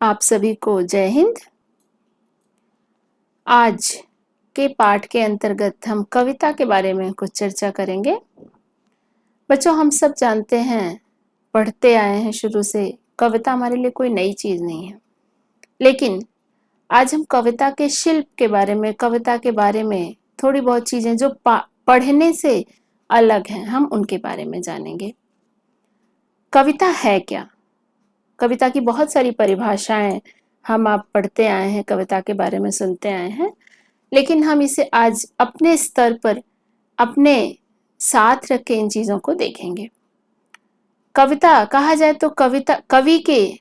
आप सभी को जय हिंद। आज के पाठ के अंतर्गत हम कविता के बारे में कुछ चर्चा करेंगे। बच्चों, हम सब जानते हैं, पढ़ते आए हैं शुरू से, कविता हमारे लिए कोई नई चीज नहीं है। लेकिन आज हम कविता के शिल्प के बारे में, कविता के बारे में थोड़ी बहुत चीजें जो पढ़ने से अलग हैं, हम उनके बारे में जानेंगे। कविता है क्या? कविता की बहुत सारी परिभाषाएं हम आप पढ़ते आए हैं, कविता के बारे में सुनते आए हैं, लेकिन हम इसे आज अपने स्तर पर अपने साथ रख के इन चीजों को देखेंगे। कविता कहा जाए तो कविता कवि के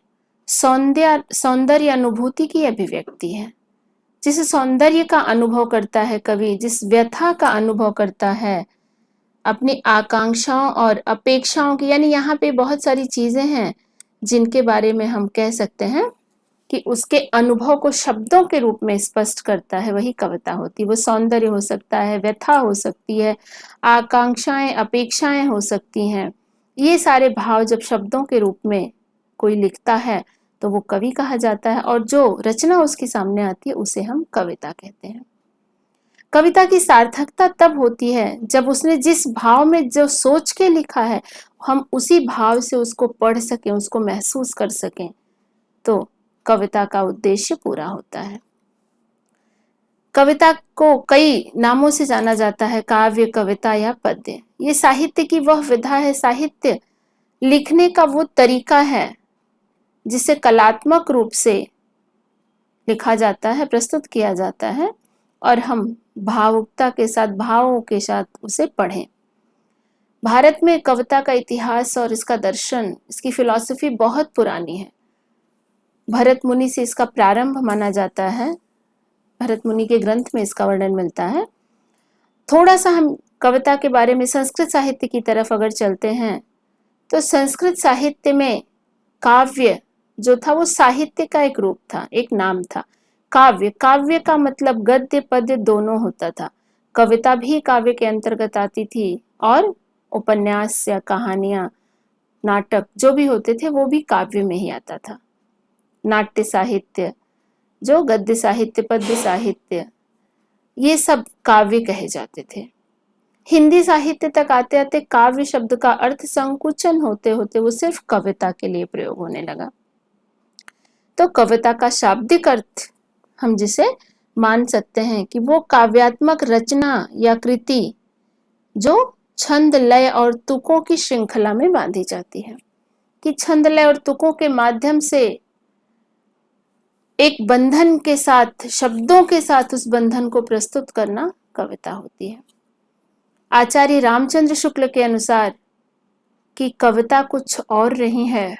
सौंदर्य अनुभूति की अभिव्यक्ति है। जिस सौंदर्य का अनुभव करता है कवि, जिस व्यथा का अनुभव करता है, अपनी आकांक्षाओं और अपेक्षाओं की, यानी यहाँ पे बहुत सारी चीजें हैं जिनके बारे में हम कह सकते हैं कि उसके अनुभव को शब्दों के रूप में स्पष्ट करता है, वही कविता होती है। वो सौंदर्य हो सकता है, व्यथा हो सकती है, आकांक्षाएं, अपेक्षाएं हो सकती हैं। ये सारे भाव जब शब्दों के रूप में कोई लिखता है तो वो कवि कहा जाता है, और जो रचना उसके सामने आती है उसे हम कविता कहते हैं। कविता की सार्थकता तब होती है जब उसने जिस भाव में जो सोच के लिखा है, हम उसी भाव से उसको पढ़ सकें, उसको महसूस कर सकें, तो कविता का उद्देश्य पूरा होता है। कविता को कई नामों से जाना जाता है, काव्य, कविता या पद्य। ये साहित्य की वह विधा है, साहित्य लिखने का वो तरीका है जिसे कलात्मक रूप से लिखा जाता है, प्रस्तुत किया जाता है, और हम भावुकता के साथ, भावों के साथ उसे पढ़ें। भारत में कविता का इतिहास और इसका दर्शन, इसकी फिलॉसफी बहुत पुरानी है। भरत मुनि से इसका प्रारंभ माना जाता है। भरत मुनि के ग्रंथ में इसका वर्णन मिलता है। थोड़ा सा हम कविता के बारे में संस्कृत साहित्य की तरफ अगर चलते हैं तो संस्कृत साहित्य में काव्य जो था वो साहित्य का एक रूप था, एक नाम था। काव्य, काव्य का मतलब गद्य पद्य दोनों होता था। कविता भी काव्य के अंतर्गत आती थी, और उपन्यास या कहानियां, नाटक जो भी होते थे वो भी काव्य में ही आता था। नाट्य साहित्य, जो गद्य साहित्य, पद्य साहित्य, ये सब काव्य कहे जाते थे। हिंदी साहित्य तक आते आते काव्य शब्द का अर्थ संकुचन होते होते वो सिर्फ कविता के लिए प्रयोग होने लगा। तो कविता का शाब्दिक अर्थ हम जिसे मान सकते हैं कि वो काव्यात्मक रचना या कृति जो छंद, लय और तुकों की श्रृंखला में बांधी जाती है, कि छंद, लय और तुकों के माध्यम से एक बंधन के साथ, शब्दों के साथ उस बंधन को प्रस्तुत करना कविता होती है। आचार्य रामचंद्र शुक्ल के अनुसार कि कविता कुछ और नहीं है,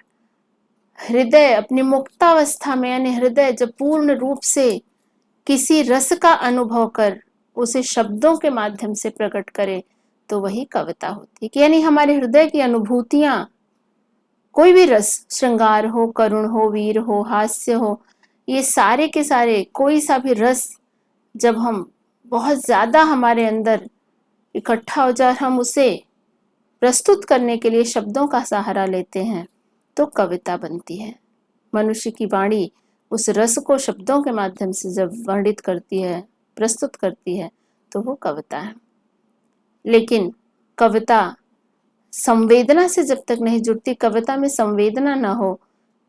हृदय अपनी मुक्तावस्था में, यानी हृदय जब पूर्ण रूप से किसी रस का अनुभव कर उसे शब्दों के माध्यम से प्रकट करे, तो वही कविता होती है। यानी हमारे हृदय की अनुभूतियां, कोई भी रस, श्रृंगार हो, करुण हो, वीर हो, हास्य हो, ये सारे के सारे कोई सा भी रस जब हम बहुत ज्यादा हमारे अंदर इकट्ठा हो जाए, हम उसे प्रस्तुत करने के लिए शब्दों का सहारा लेते हैं, तो कविता बनती है। मनुष्य की वाणी उस रस को शब्दों के माध्यम से जब वर्णित करती है, प्रस्तुत करती है, तो वो कविता है। लेकिन कविता संवेदना से जब तक नहीं जुड़ती, कविता में संवेदना ना हो,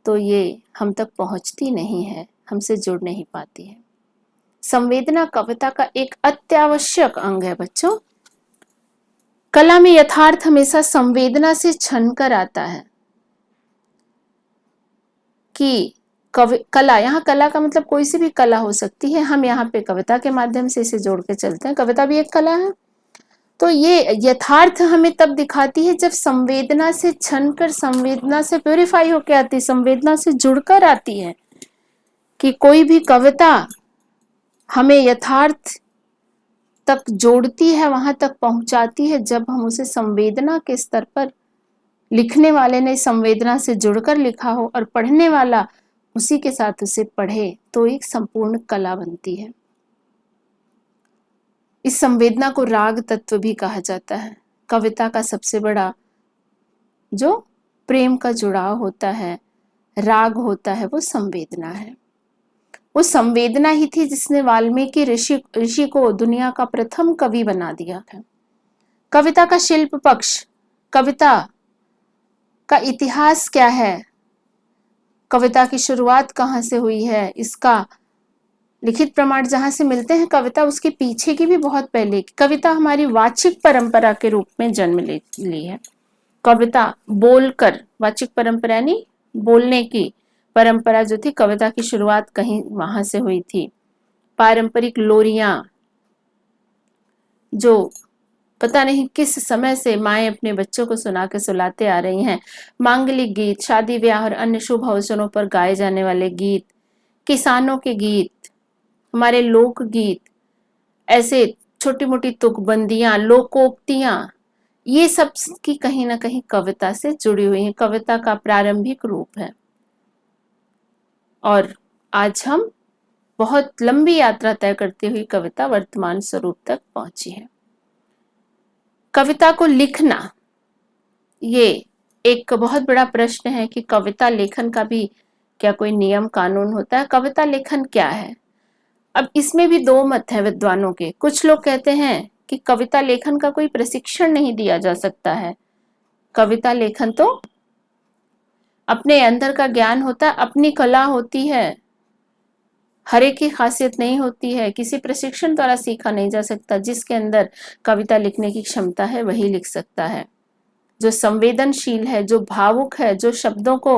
तो ये हम तक पहुंचती नहीं है, हमसे जुड़ नहीं पाती है। संवेदना कविता का एक अत्यावश्यक अंग है बच्चों। कला में यथार्थ हमेशा संवेदना से छनकर आता है। कि कला, यहाँ कला का मतलब कोई सी भी कला हो सकती है, हम यहाँ पे कविता के माध्यम से इसे जोड़ के चलते हैं। कविता भी एक कला है। तो ये यथार्थ हमें तब दिखाती है जब संवेदना से छनकर, संवेदना से प्यूरिफाई होकर आती है, संवेदना से जुड़कर आती है। कि कोई भी कविता हमें यथार्थ तक जोड़ती है, वहां तक पहुंचाती है जब हम उसे संवेदना के स्तर पर, लिखने वाले ने संवेदना से जुड़कर लिखा हो और पढ़ने वाला उसी के साथ उसे पढ़े, तो एक संपूर्ण कला बनती है। इस संवेदना को राग तत्व भी कहा जाता है। कविता का सबसे बड़ा जो प्रेम का जुड़ाव होता है, राग होता है वो संवेदना है। वो संवेदना ही थी जिसने वाल्मीकि ऋषि को दुनिया का प्रथम कवि बना दिया है। कविता का शिल्प पक्ष, कविता का इतिहास क्या है, कविता की शुरुआत कहाँ से हुई है, इसका लिखित प्रमाण जहां से मिलते हैं, कविता उसके पीछे की भी बहुत पहले की। कविता हमारी वाचिक परंपरा के रूप में जन्म ली है। कविता बोलकर, वाचिक परंपरा यानी बोलने की परंपरा जो थी, कविता की शुरुआत कहीं वहां से हुई थी। पारंपरिक लोरियां जो पता नहीं किस समय से माएं अपने बच्चों को सुना के सुलाते आ रही हैं, मांगलिक गीत, शादी ब्याह और अन्य शुभ अवसरों पर गाए जाने वाले गीत, किसानों के गीत, हमारे लोकगीत, ऐसे छोटी मोटी तुकबंदियां, लोकोक्तियां, ये सब की कहीं ना कहीं कविता से जुड़ी हुई है, कविता का प्रारंभिक रूप है। और आज हम बहुत लंबी यात्रा तय करती हुई कविता वर्तमान स्वरूप तक पहुंची है। कविता को लिखना, ये एक बहुत बड़ा प्रश्न है कि कविता लेखन का भी क्या कोई नियम कानून होता है? कविता लेखन क्या है? अब इसमें भी दो मत है विद्वानों के। कुछ लोग कहते हैं कि कविता लेखन का कोई प्रशिक्षण नहीं दिया जा सकता है। कविता लेखन तो अपने अंदर का ज्ञान होता है, अपनी कला होती है, हर एक की खासियत नहीं होती है, किसी प्रशिक्षण द्वारा सीखा नहीं जा सकता। जिसके अंदर कविता लिखने की क्षमता है वही लिख सकता है। जो संवेदनशील है, जो भावुक है, जो शब्दों को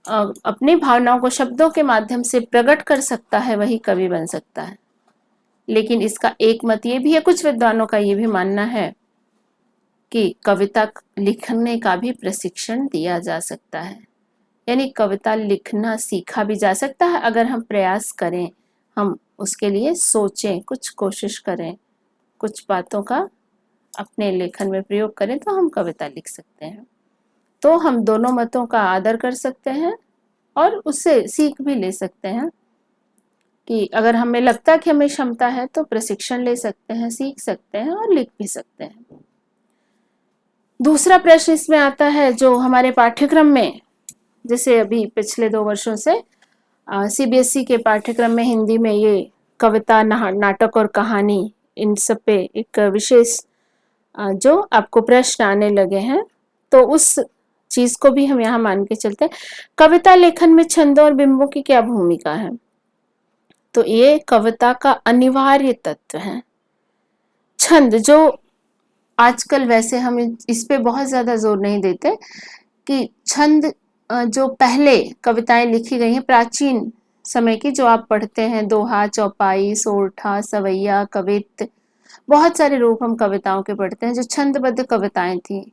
अपनी भावनाओं को शब्दों के माध्यम से प्रकट कर सकता है, वही कवि बन सकता है। लेकिन इसका एक मत ये भी है, कुछ विद्वानों का ये भी मानना है कि कविता लिखने का भी प्रशिक्षण दिया जा सकता है, यानी कविता लिखना सीखा भी जा सकता है अगर हम प्रयास करें, हम उसके लिए सोचें, कुछ कोशिश करें, कुछ बातों का अपने लेखन में प्रयोग करें तो हम कविता लिख सकते हैं। तो हम दोनों मतों का आदर कर सकते हैं और उससे सीख भी ले सकते हैं कि अगर हमें लगता है कि हमें क्षमता है तो प्रशिक्षण ले सकते हैं, सीख सकते हैं और लिख भी सकते हैं। दूसरा प्रश्न इसमें आता है जो हमारे पाठ्यक्रम में, जैसे अभी पिछले 2 वर्षों से सीबीएसई के पाठ्यक्रम में हिंदी में ये कविता, नाटक और कहानी, इन सब पे एक विशेष जो आपको प्रश्न आने लगे हैं, तो उस चीज को भी हम यहाँ मान के चलते हैं। कविता लेखन में छंदों और बिंबों की क्या भूमिका है? तो ये कविता का अनिवार्य तत्व है। छंद, जो आजकल वैसे हम इस पे बहुत ज्यादा जोर नहीं देते कि छंद जो पहले कविताएं लिखी गई हैं प्राचीन समय की, जो आप पढ़ते हैं, दोहा, चौपाई, सोरठा, सवैया, कवित्त, बहुत सारे रूप हम कविताओं के पढ़ते हैं जो छंदबद्ध कविताएं थी,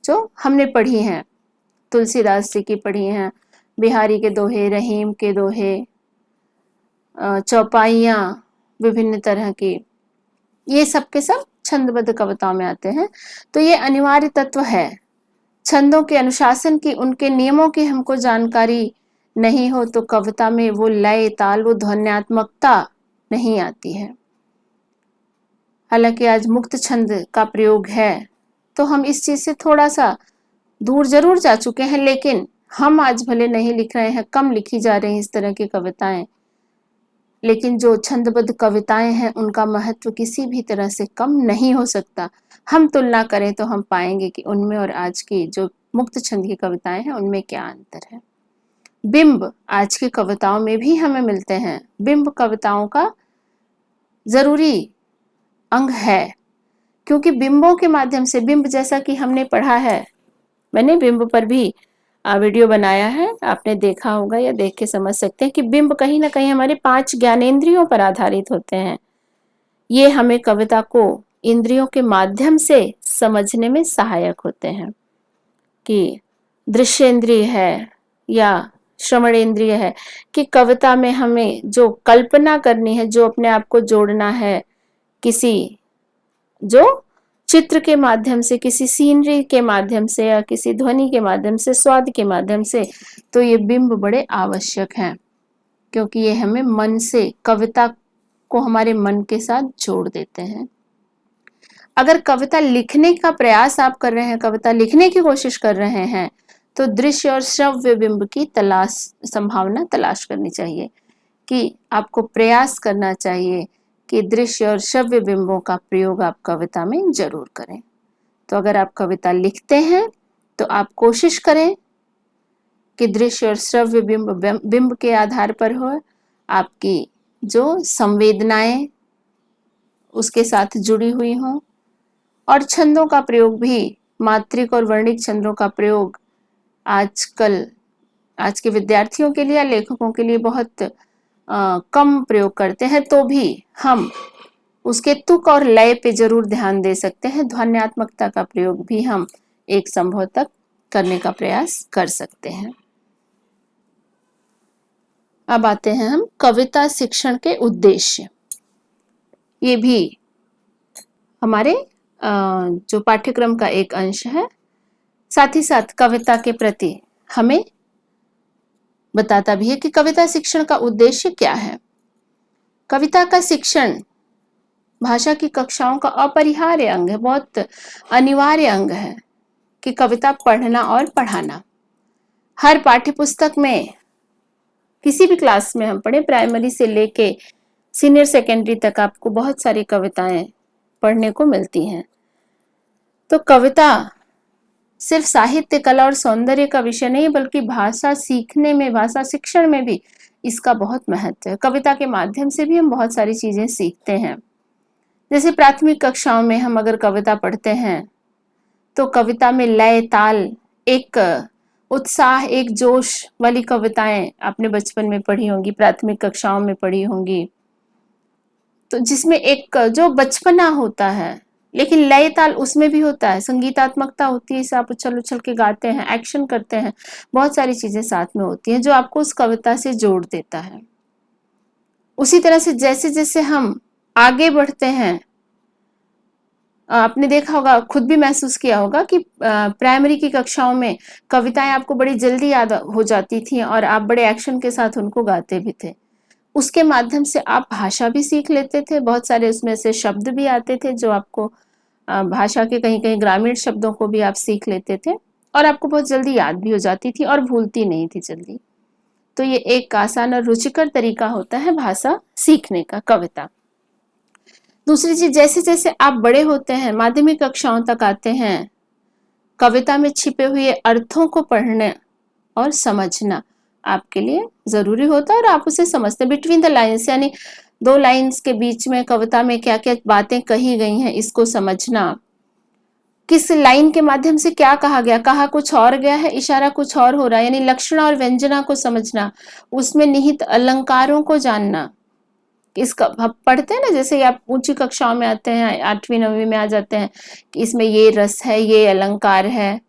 जो हमने पढ़ी हैं। तुलसीदास जी की पढ़ी हैं, बिहारी के दोहे, रहीम के दोहे, चौपाइयाँ विभिन्न तरह की, ये सब के सब छंदबद्ध कविताओं में आते हैं। तो ये अनिवार्य तत्व है। छंदों के अनुशासन की, उनके नियमों की हमको जानकारी नहीं हो तो कविता में वो लय, ताल, वो ध्वन्यात्मकता नहीं आती है। हालांकि आज मुक्त छंद का प्रयोग है तो हम इस चीज से थोड़ा सा दूर जरूर जा चुके हैं, लेकिन हम आज भले नहीं लिख रहे हैं, कम लिखी जा रही हैं इस तरह की कविताएं, लेकिन जो छंदबद्ध कविताएं हैं उनका महत्व किसी भी तरह से कम नहीं हो सकता। हम तुलना करें तो हम पाएंगे कि उनमें और आज की जो मुक्त छंद की कविताएं हैं उनमें क्या अंतर है। बिंब आज की कविताओं में भी हमें मिलते हैं। बिंब कविताओं का जरूरी अंग है, क्योंकि बिंबों के माध्यम से, बिंब जैसा कि हमने पढ़ा है, मैंने बिंब पर भी वीडियो बनाया है, आपने देखा होगा या देख के समझ सकते हैं कि बिंब कहीं ना कहीं हमारे 5 ज्ञानेंद्रियों पर आधारित होते हैं। ये हमें कविता को इंद्रियों के माध्यम से समझने में सहायक होते हैं कि दृश्येंद्रिय है या श्रवणेंद्रिय है, कि कविता में हमें जो कल्पना करनी है, जो अपने आप को जोड़ना है किसी जो चित्र के माध्यम से, किसी सीनरी के माध्यम से या किसी ध्वनि के माध्यम से, स्वाद के माध्यम से, तो ये बिंब बड़े आवश्यक हैं, क्योंकि ये हमें मन से, कविता को हमारे मन के साथ जोड़ देते हैं। अगर कविता लिखने का प्रयास आप कर रहे हैं, कविता लिखने की कोशिश कर रहे हैं, तो दृश्य और श्रव्य बिंब की संभावना तलाश करनी चाहिए, कि आपको प्रयास करना चाहिए कि दृश्य और श्रव्य बिंबों का प्रयोग आप कविता में जरूर करें। तो अगर आप कविता लिखते हैं तो आप कोशिश करें कि दृश्य और श्रव्य बिंब के आधार पर हो, आपकी जो संवेदनाएं उसके साथ जुड़ी हुई हों, और छंदों का प्रयोग भी, मात्रिक और वर्णिक छंदों का प्रयोग आजकल आज के विद्यार्थियों के लिए या लेखकों के लिए बहुत कम प्रयोग करते हैं, तो भी हम उसके तुक और लय पे जरूर ध्यान दे सकते हैं। ध्वन्यात्मकता का प्रयोग भी हम एक संभव तक करने का प्रयास कर सकते हैं। अब आते हैं हम कविता शिक्षण के उद्देश्य। ये भी हमारे जो पाठ्यक्रम का एक अंश है, साथ ही साथ कविता के प्रति हमें बताता भी है कि कविता शिक्षण का उद्देश्य क्या है। कविता का शिक्षण भाषा की कक्षाओं का अपरिहार्य अंग है, बहुत अनिवार्य अंग है कि कविता पढ़ना और पढ़ाना। हर पाठ्यपुस्तक में, किसी भी क्लास में हम पढ़े, प्राइमरी से लेके सीनियर सेकेंडरी तक आपको बहुत सारी कविताएं पढ़ने को मिलती हैं। तो कविता सिर्फ साहित्य, कला और सौंदर्य का विषय नहीं, बल्कि भाषा सीखने में, भाषा शिक्षण में भी इसका बहुत महत्व है। कविता के माध्यम से भी हम बहुत सारी चीजें सीखते हैं। जैसे प्राथमिक कक्षाओं में हम अगर कविता पढ़ते हैं तो कविता में लय, ताल, एक उत्साह, एक जोश वाली कविताएं आपने बचपन में पढ़ी होंगी, प्राथमिक कक्षाओं में पढ़ी होंगी, तो जिसमें एक जो बचपना होता है, लेकिन लय ताल उसमें भी होता है, संगीतात्मकता होती है, इसे आप उछल उछल के गाते हैं, एक्शन करते हैं, बहुत सारी चीजें साथ में होती हैं जो आपको उस कविता से जोड़ देता है। उसी तरह से जैसे जैसे हम आगे बढ़ते हैं, आपने देखा होगा, खुद भी महसूस किया होगा कि प्राइमरी की कक्षाओं में कविताएं आपको बड़ी जल्दी याद हो जाती थी और आप बड़े एक्शन के साथ उनको गाते भी थे। उसके माध्यम से आप भाषा भी सीख लेते थे, बहुत सारे उसमें से शब्द भी आते थे जो आपको भाषा के कहीं कहीं ग्रामीण शब्दों को भी आप सीख लेते थे और आपको बहुत जल्दी याद भी हो जाती थी और भूलती नहीं थी जल्दी। तो ये एक आसान और रुचिकर तरीका होता है भाषा सीखने का, कविता। दूसरी चीज, जैसे जैसे आप बड़े होते हैं, माध्यमिक कक्षाओं तक आते हैं, कविता में छिपे हुए अर्थों को पढ़ने और समझना आपके लिए जरूरी होता है और आप उसे समझते हैं। बिटवीन द लाइन्स, यानी दो लाइन्स के बीच में कविता में क्या क्या बातें कही गई हैं, इसको समझना, किस लाइन के माध्यम से क्या कहा गया, कहा कुछ और गया है, इशारा कुछ और हो रहा है, यानी लक्षणा और व्यंजना को समझना, उसमें निहित अलंकारों को जानना। इसका हम पढ़ते हैं ना, जैसे आप ऊंची कक्षाओं में आते हैं, 8वीं 9वीं में आ जाते हैं कि इसमें ये रस है, ये अलंकार है,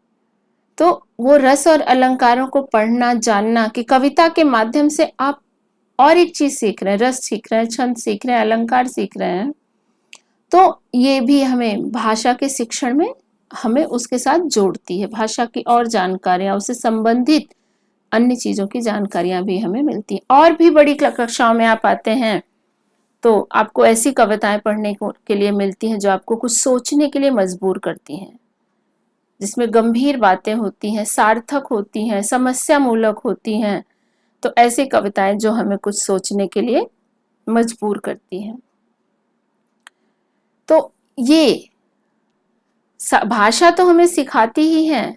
तो वो रस और अलंकारों को पढ़ना, जानना, कि कविता के माध्यम से आप और एक चीज सीख रहे हैं, रस सीख रहे हैं, छंद सीख रहे हैं, अलंकार सीख रहे हैं, तो ये भी हमें भाषा के शिक्षण में हमें उसके साथ जोड़ती है। भाषा की और जानकारियां, उससे संबंधित अन्य चीजों की जानकारियां भी हमें मिलती हैं। और भी बड़ी कक्षाओं में आप आते हैं तो आपको ऐसी कविताएं पढ़ने के लिए मिलती हैं जो आपको कुछ सोचने के लिए मजबूर करती हैं, जिसमें गंभीर बातें होती हैं, सार्थक होती हैं, समस्या मूलक होती हैं। तो ऐसी कविताएं जो हमें कुछ सोचने के लिए मजबूर करती हैं। तो ये भाषा तो हमें सिखाती ही है,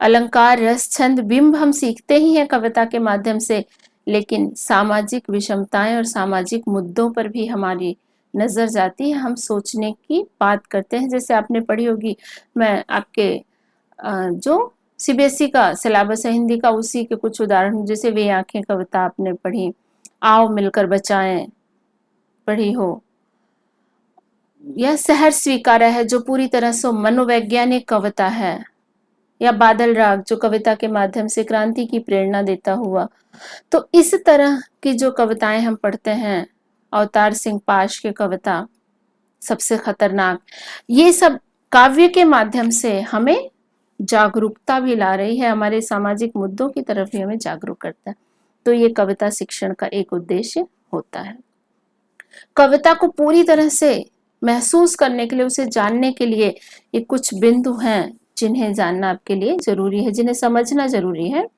अलंकार, रस, छंद, बिंब हम सीखते ही हैं कविता के माध्यम से, लेकिन सामाजिक विषमताएं और सामाजिक मुद्दों पर भी हमारी नजर जाती है, हम सोचने की बात करते हैं। जैसे आपने पढ़ी होगी, मैं आपके जो सीबीएसई का सिलेबस है हिंदी का, उसी के कुछ उदाहरण, जैसे वे आंखें कविता आपने पढ़ी, आओ मिलकर बचाएं पढ़ी हो, यह शहर स्वीकारा है जो पूरी तरह से मनोवैज्ञानिक कविता है, या बादल राग जो कविता के माध्यम से क्रांति की प्रेरणा देता हुआ। तो इस तरह की जो कविताएं हम पढ़ते हैं, अवतार सिंह पाश की कविता सबसे खतरनाक, ये सब काव्य के माध्यम से हमें जागरूकता भी ला रही है, हमारे सामाजिक मुद्दों की तरफ भी हमें जागरूक करता है। तो ये कविता शिक्षण का एक उद्देश्य होता है। कविता को पूरी तरह से महसूस करने के लिए, उसे जानने के लिए ये कुछ बिंदु हैं जिन्हें जानना आपके लिए जरूरी है, जिन्हें समझना जरूरी है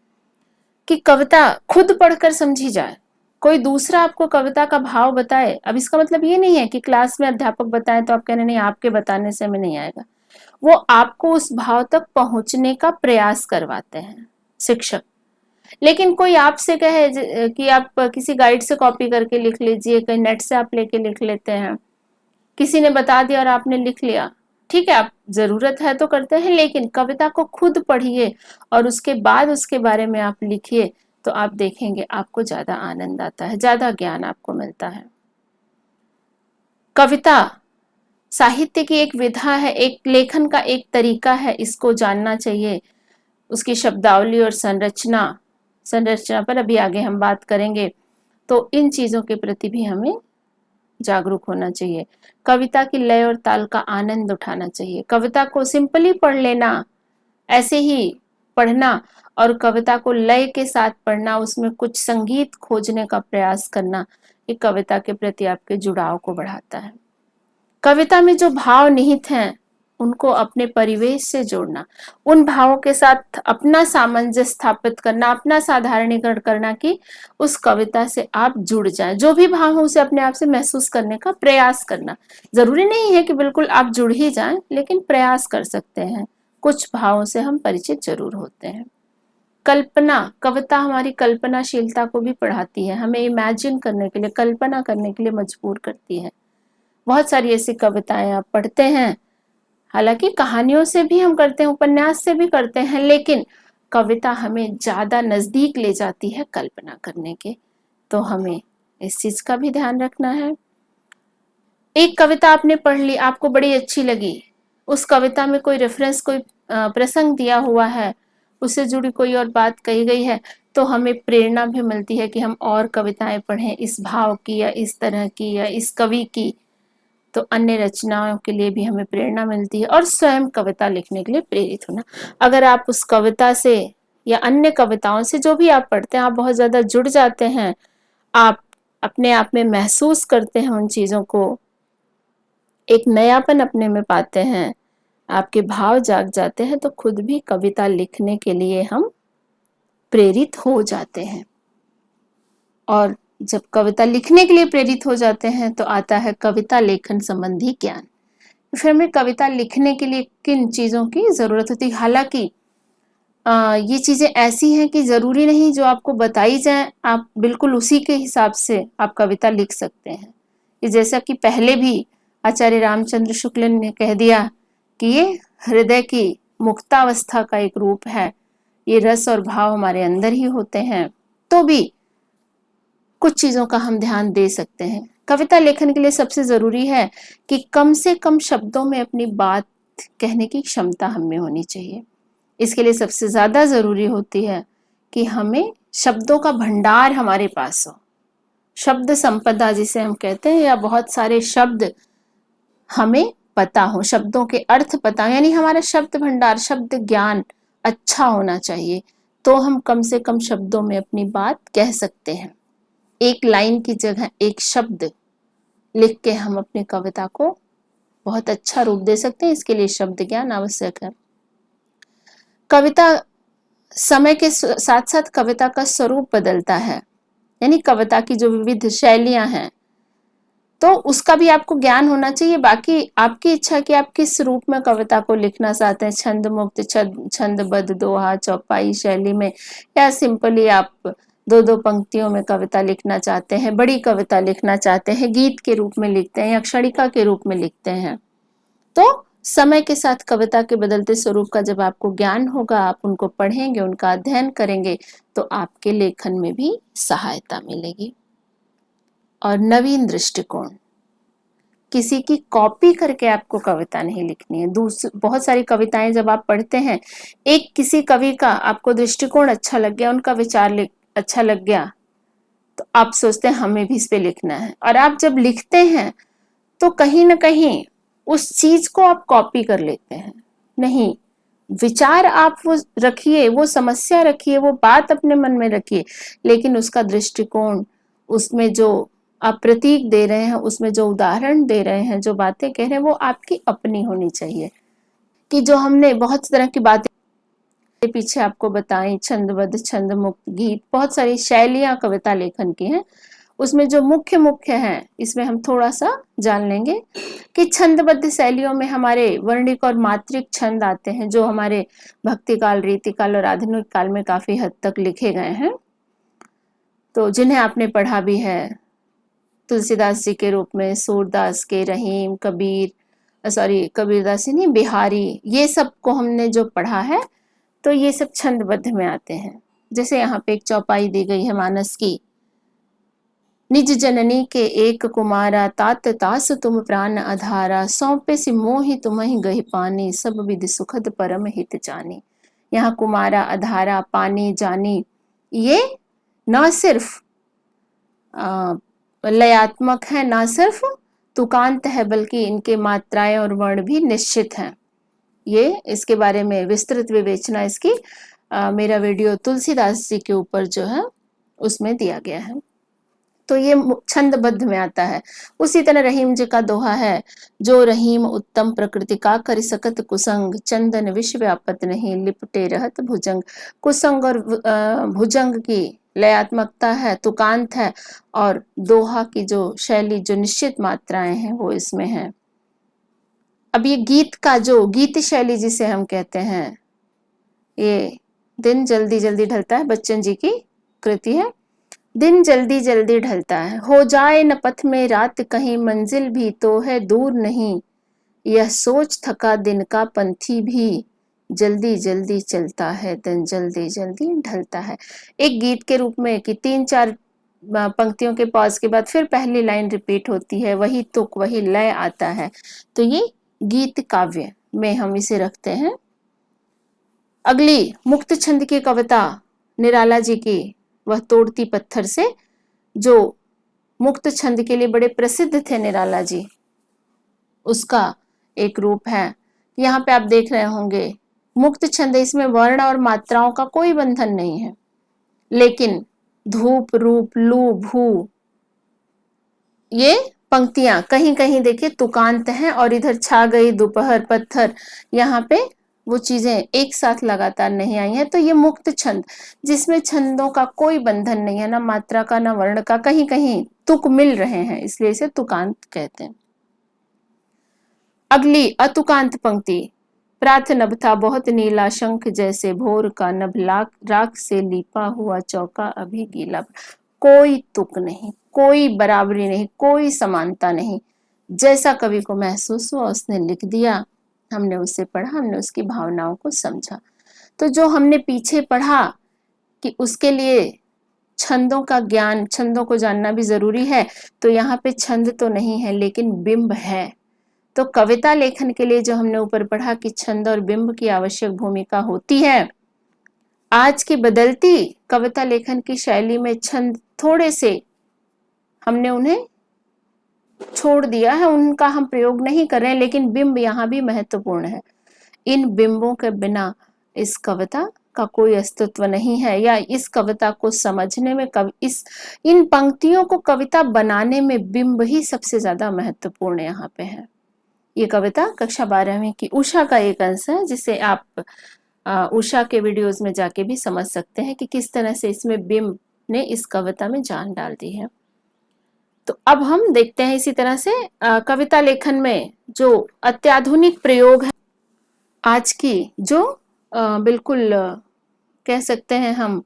कि कविता खुद पढ़कर समझी जाए। कोई दूसरा आपको कविता का भाव बताए, अब इसका मतलब ये नहीं है कि क्लास में अध्यापक बताएं तो आप कहने नहीं आपके बताने से हमें नहीं आएगा। वो आपको उस भाव तक पहुंचने का प्रयास करवाते हैं शिक्षक। लेकिन कोई आपसे कहे कि आप किसी गाइड से कॉपी करके लिख लीजिए, कहीं नेट से आप लेके लिख लेते हैं, किसी ने बता दिया और आपने लिख लिया, ठीक है आप जरूरत है तो करते हैं, लेकिन कविता को खुद पढ़िए और उसके बाद उसके बारे में आप लिखिए तो आप देखेंगे आपको ज्यादा आनंद आता है, ज्यादा ज्ञान आपको मिलता है। कविता साहित्य की एक विधा है, एक लेखन का एक तरीका है, इसको जानना चाहिए। उसकी शब्दावली और संरचना पर अभी आगे हम बात करेंगे। तो इन चीजों के प्रति भी हमें जागरूक होना चाहिए। कविता की लय और ताल का आनंद उठाना चाहिए। कविता को सिंपली पढ़ लेना, ऐसे ही पढ़ना और कविता को लय के साथ पढ़ना, उसमें कुछ संगीत खोजने का प्रयास करना, ये कविता के प्रति आपके जुड़ाव को बढ़ाता है। कविता में जो भाव निहित हैं उनको अपने परिवेश से जोड़ना, उन भावों के साथ अपना सामंजस्य स्थापित करना, अपना साधारणीकरण करना कि उस कविता से आप जुड़ जाएं। जो भी भाव हो उसे अपने आप से महसूस करने का प्रयास करना। जरूरी नहीं है कि बिल्कुल आप जुड़ ही जाएं, लेकिन प्रयास कर सकते हैं। कुछ भावों से हम परिचित जरूर होते हैं। कल्पना, कविता हमारी कल्पनाशीलता को भी बढ़ाती है, हमें इमेजिन करने के लिए, कल्पना करने के लिए मजबूर करती है। बहुत सारी ऐसी कविताएं आप पढ़ते हैं, हालांकि कहानियों से भी हम करते हैं, उपन्यास से भी करते हैं, लेकिन कविता हमें ज्यादा नजदीक ले जाती है कल्पना करने के। तो हमें इस चीज का भी ध्यान रखना है। एक कविता आपने पढ़ ली, आपको बड़ी अच्छी लगी, उस कविता में कोई रेफरेंस, कोई प्रसंग दिया हुआ है, उससे जुड़ी कोई और बात कही गई है, तो हमें प्रेरणा भी मिलती है कि हम और कविताएं पढ़ें इस भाव की या इस तरह की या इस कवि की। तो अन्य रचनाओं के लिए भी हमें प्रेरणा मिलती है और स्वयं कविता लिखने के लिए प्रेरित होना। अगर आप उस कविता से या अन्य कविताओं से जो भी आप पढ़ते हैं, आप बहुत ज्यादा जुड़ जाते हैं, आप अपने आप में महसूस करते हैं उन चीजों को, एक नयापन अपने में पाते हैं, आपके भाव जाग जाते हैं, तो खुद भी कविता लिखने के लिए हम प्रेरित हो जाते हैं। और जब कविता लिखने के लिए प्रेरित हो जाते हैं तो आता है कविता लेखन संबंधी ज्ञान। फिर हमें कविता लिखने के लिए किन चीजों की जरूरत होती है? हालांकि ये चीजें ऐसी हैं कि जरूरी नहीं जो आपको बताई जाए आप बिल्कुल उसी के हिसाब से आप कविता लिख सकते हैं। ये जैसा कि पहले भी आचार्य रामचंद्र शुक्ल ने कह दिया कि ये हृदय की मुक्तावस्था का एक रूप है, ये रस और भाव हमारे अंदर ही होते हैं, तो भी कुछ चीजों का हम ध्यान दे सकते हैं। कविता लेखन के लिए सबसे जरूरी है कि कम से कम शब्दों में अपनी बात कहने की क्षमता हमें होनी चाहिए। इसके लिए सबसे ज्यादा जरूरी होती है कि हमें शब्दों का भंडार हमारे पास हो, शब्द संपदा जिसे हम कहते हैं, या बहुत सारे शब्द हमें पता हो, शब्दों के अर्थ पता हो, यानी हमारा शब्द भंडार, शब्द ज्ञान अच्छा होना चाहिए। तो हम कम से कम शब्दों में अपनी बात कह सकते हैं। एक लाइन की जगह एक शब्द लिख के हम अपनी कविता को बहुत अच्छा रूप दे सकते हैं। इसके लिए शब्द ज्ञान आवश्यक है। कविता समय के साथ साथ कविता का स्वरूप बदलता है, यानी कविता की जो विविध शैलियां हैं तो उसका भी आपको ज्ञान होना चाहिए। बाकी आपकी इच्छा कि आप किस रूप में कविता को लिखना चाहते हैं, छंद मुक्त, छंदबद्ध, दोहा, चौपाई शैली में, या सिंपली आप दो दो पंक्तियों में कविता लिखना चाहते हैं, बड़ी कविता लिखना चाहते हैं, गीत के रूप में लिखते हैं या क्षणिका के रूप में लिखते हैं। तो समय के साथ कविता के बदलते स्वरूप का जब आपको ज्ञान होगा, आप उनको पढ़ेंगे, उनका अध्ययन करेंगे, तो आपके लेखन में भी सहायता मिलेगी। और नवीन दृष्टिकोण, किसी की कॉपी करके आपको कविता नहीं लिखनी है। बहुत सारी कविताएं जब आप पढ़ते हैं, एक किसी कवि का आपको दृष्टिकोण अच्छा लग गया, उनका विचार अच्छा लग गया, तो आप सोचते हैं हमें भी इस पे लिखना है, और आप जब लिखते हैं तो कहीं ना कहीं उस चीज को आप कॉपी कर लेते हैं। नहीं, विचार आप वो रखिए, वो समस्या रखिए, वो बात अपने मन में रखिए, लेकिन उसका दृष्टिकोण, उसमें जो आप प्रतीक दे रहे हैं, उसमें जो उदाहरण दे रहे हैं, जो बातें कह रहे हैं, वो आपकी अपनी होनी चाहिए। कि जो हमने बहुत तरह की बातें पीछे आपको बताई, छंदबद्ध, छंद मुक्त, गीत, बहुत सारी शैलियां कविता लेखन की हैं। उसमें जो मुख्य मुख्य हैं, इसमें हम थोड़ा सा जान लेंगे कि छंदबद्ध शैलियों में हमारे वर्णिक और मात्रिक छंद आते हैं, जो हमारे भक्ति काल, रीति काल और आधुनिक काल में काफी हद तक लिखे गए हैं, तो जिन्हें आपने पढ़ा भी है। तुलसीदास जी के रूप में सूरदास के, रहीम, कबीरदास जी नहीं, बिहारी, ये सब को हमने जो पढ़ा है, तो ये सब छंदबद्ध में आते हैं। जैसे यहाँ पे एक चौपाई दी गई है मानस की, निज जननी के एक कुमारा, तात तास तुम प्राण आधारा, सौंपे सी मोहि तुम्हि गहि पानी, सब विधि सुखद परम हित जानी। यहाँ कुमारा, अधारा, पानी, जानी, ये न सिर्फ लयात्मक है, ना सिर्फ तुकांत है, बल्कि इनके मात्राएं और वर्ण भी निश्चित हैं। ये इसके बारे में विस्तृत विवेचना इसकी मेरा वीडियो तुलसीदास जी के ऊपर जो है उसमें दिया गया है। तो ये छंदबद्ध में आता है। उसी तरह रहीम जी का दोहा है, जो रहीम उत्तम प्रकृति का कर सकत कुसंग, चंदन विश्व व्यापत नहीं लिपटे रहत भुजंग। कुसंग और भुजंग की लयात्मकता है, तुकांत है, और दोहा की जो शैली, जो निश्चित मात्राएं हैं, वो इसमें है। अब ये गीत का जो गीत शैली जिसे हम कहते हैं, ये दिन जल्दी जल्दी ढलता है, बच्चन जी की कृति है। दिन जल्दी जल्दी ढलता है, हो जाए न पथ में रात कहीं, मंजिल भी तो है दूर नहीं, यह सोच थका दिन का पंथी भी, जल्दी जल्दी चलता है, दिन जल्दी जल्दी ढलता है। एक गीत के रूप में कि 3-4 पंक्तियों के पॉज के बाद फिर पहली लाइन रिपीट होती है, वही तुक, वही लय आता है, तो ये गीत काव्य में हम इसे रखते हैं। अगली मुक्त छंद की कविता निराला जी की, वह तोड़ती पत्थर से, जो मुक्त छंद के लिए बड़े प्रसिद्ध थे निराला जी, उसका एक रूप है। यहाँ पे आप देख रहे होंगे मुक्त छंद, इसमें वर्ण और मात्राओं का कोई बंधन नहीं है, लेकिन धूप, रूप, लू, भू, ये पंक्तियां कहीं कहीं देखिए तुकांत हैं, और इधर छा गई, दोपहर, पत्थर, यहाँ पे वो चीजें एक साथ लगातार नहीं आई हैं। तो ये मुक्त छंद, जिसमें छंदों का कोई बंधन नहीं है, ना मात्रा का, ना वर्ण का, कहीं कहीं तुक मिल रहे हैं, इसलिए इसे तुकांत कहते हैं। अगली अतुकांत पंक्ति, प्राथ नभ था बहुत नीला, शंख जैसे भोर का नभ, राख से लीपा हुआ चौका अभी गीला। कोई तुक नहीं, कोई बराबरी नहीं, कोई समानता नहीं, जैसा कवि को महसूस हुआ उसने लिख दिया, हमने उसे पढ़ा, हमने उसकी भावनाओं को समझा। तो जो हमने पीछे पढ़ा कि उसके लिए छंदों का ज्ञान, छंदों को जानना भी जरूरी है, तो यहाँ पे छंद तो नहीं है लेकिन बिंब है। तो कविता लेखन के लिए जो हमने ऊपर पढ़ा कि छंद और बिंब की आवश्यक भूमिका होती है, आज की बदलती कविता लेखन की शैली में छंद थोड़े से हमने उन्हें छोड़ दिया है, उनका हम प्रयोग नहीं कर रहे हैं, लेकिन बिंब यहाँ भी महत्वपूर्ण है। इन बिंबों के बिना इस कविता का कोई अस्तित्व नहीं है, या इस कविता को समझने में, इन पंक्तियों को कविता बनाने में बिंब ही सबसे ज्यादा महत्वपूर्ण यहाँ पे है। ये कविता कक्षा 12वीं की उषा का एक अंश है, जिसे आप उषा के वीडियोस में जाके भी समझ सकते हैं कि किस तरह से इसमें बिंब ने इस कविता में जान डाल दी है। तो अब हम देखते हैं इसी तरह से कविता लेखन में जो अत्याधुनिक प्रयोग है आज की, जो बिल्कुल कह सकते हैं हम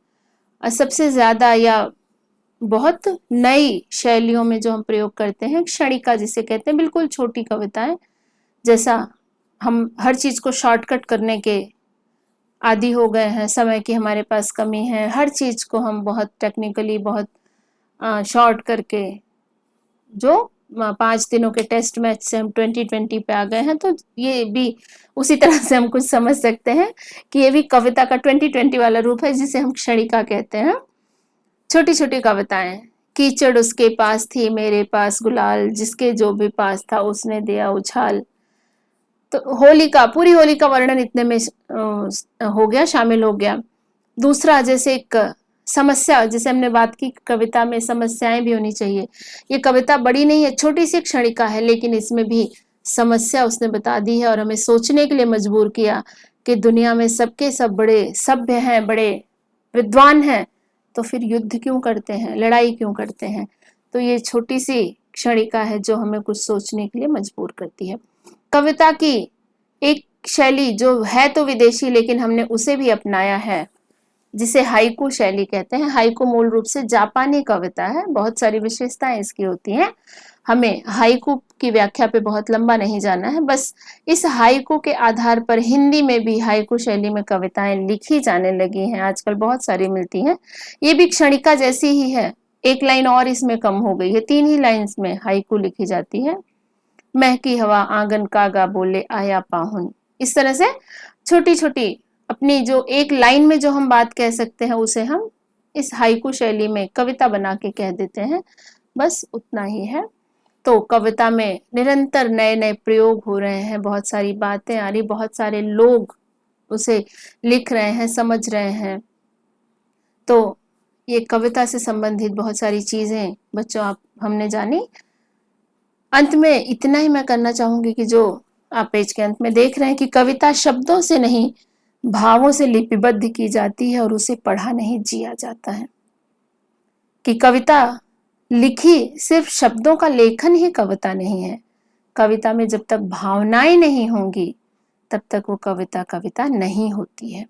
सबसे ज्यादा या बहुत नई शैलियों में जो हम प्रयोग करते हैं, क्षणिका जिसे कहते हैं, बिल्कुल छोटी कविताएं। जैसा हम हर चीज को शॉर्टकट करने के आदि हो गए हैं, समय की हमारे पास कमी है, हर चीज को हम बहुत टेक्निकली, बहुत शॉर्ट करके, जो 5 दिनों के टेस्ट मैच से हम 2020 पे आ गए हैं, तो ये भी उसी तरह से हम कुछ समझ सकते हैं कि ये भी कविता का 2020 वाला रूप है, जिसे हम क्षणिका कहते हैं। छोटी छोटी कविताएं, कीचड़ उसके पास थी मेरे पास गुलाल, जिसके जो भी पास था उसने दिया उछाल। तो होली का, पूरी होली का वर्णन इतने में हो गया, शामिल हो गया। दूसरा, जैसे एक समस्या, जैसे हमने बात की कविता में समस्याएं भी होनी चाहिए। ये कविता बड़ी नहीं है, छोटी सी क्षणिका है, लेकिन इसमें भी समस्या उसने बता दी है और हमें सोचने के लिए मजबूर किया कि दुनिया में सबके सब बड़े सभ्य हैं, बड़े विद्वान हैं, तो फिर युद्ध क्यों करते हैं, लड़ाई क्यों करते हैं। तो ये छोटी सी क्षणिका है जो हमें कुछ सोचने के लिए मजबूर करती है। कविता की एक शैली जो है तो विदेशी, लेकिन हमने उसे भी अपनाया है, जिसे हाइकू शैली कहते हैं। हाइकू मूल रूप से जापानी कविता है, बहुत सारी विशेषताएं इसकी होती हैं। हमें हाइकू की व्याख्या पे बहुत लंबा नहीं जाना है, बस इस हाइकू के आधार पर हिंदी में भी हाइकू शैली में कविताएं लिखी जाने लगी हैं, आजकल बहुत सारी मिलती हैं। ये भी क्षणिका जैसी ही है, एक लाइन और इसमें कम हो गई है, 3 ही लाइन्स में हाइकू लिखी जाती है। महकी हवा आंगन कागा बोले आया पाहुन, इस तरह से छोटी छोटी अपनी जो एक लाइन में जो हम बात कह सकते हैं उसे हम इस हाइकू शैली में कविता बना के कह देते हैं, बस उतना ही है। तो कविता में निरंतर नए नए प्रयोग हो रहे हैं, बहुत सारी बातें आ रही, बहुत सारे लोग उसे लिख रहे हैं, समझ रहे हैं। तो ये कविता से संबंधित बहुत सारी चीजें बच्चों आप हमने जानी। अंत में इतना ही मैं करना चाहूंगी कि जो आप पेज के अंत में देख रहे हैं कि कविता शब्दों से नहीं भावों से लिपिबद्ध की जाती है और उसे पढ़ा नहीं जिया जाता है। कि कविता लिखी सिर्फ शब्दों का लेखन ही कविता नहीं है। कविता में जब तक भावनाएं नहीं होंगी तब तक वो कविता कविता नहीं होती है।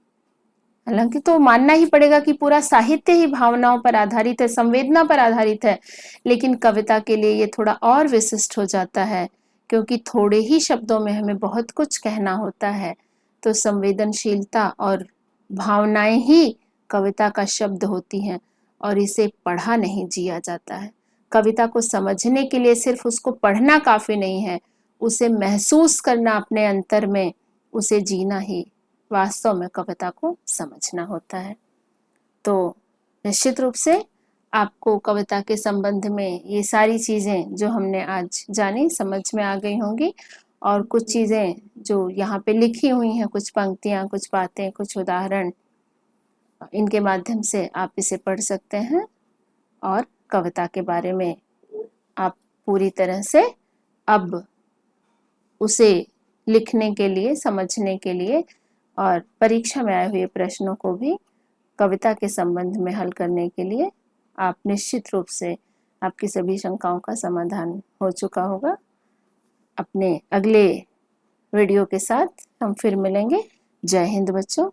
हालांकि तो मानना ही पड़ेगा कि पूरा साहित्य ही भावनाओं पर आधारित है, संवेदना पर आधारित है, लेकिन कविता के लिए ये थोड़ा और विशिष्ट हो जाता है, क्योंकि थोड़े ही शब्दों में हमें बहुत कुछ कहना होता है। तो संवेदनशीलता और भावनाएं ही कविता का शब्द होती हैं और इसे पढ़ा नहीं जिया जाता है। कविता को समझने के लिए सिर्फ उसको पढ़ना काफी नहीं है, उसे महसूस करना अपने अंतर में, उसे जीना ही वास्तव में कविता को समझना होता है। तो निश्चित रूप से आपको कविता के संबंध में ये सारी चीजें जो हमने आज जानी समझ में आ गई होंगी, और कुछ चीजें जो यहाँ पे लिखी हुई हैं, कुछ पंक्तियां, कुछ बातें, कुछ उदाहरण, इनके माध्यम से आप इसे पढ़ सकते हैं और कविता के बारे में आप पूरी तरह से अब उसे लिखने के लिए, समझने के लिए और परीक्षा में आए हुए प्रश्नों को भी कविता के संबंध में हल करने के लिए आप निश्चित रूप से आपकी सभी शंकाओं का समाधान हो चुका होगा। अपने अगले वीडियो के साथ हम फिर मिलेंगे। जय हिंद बच्चों।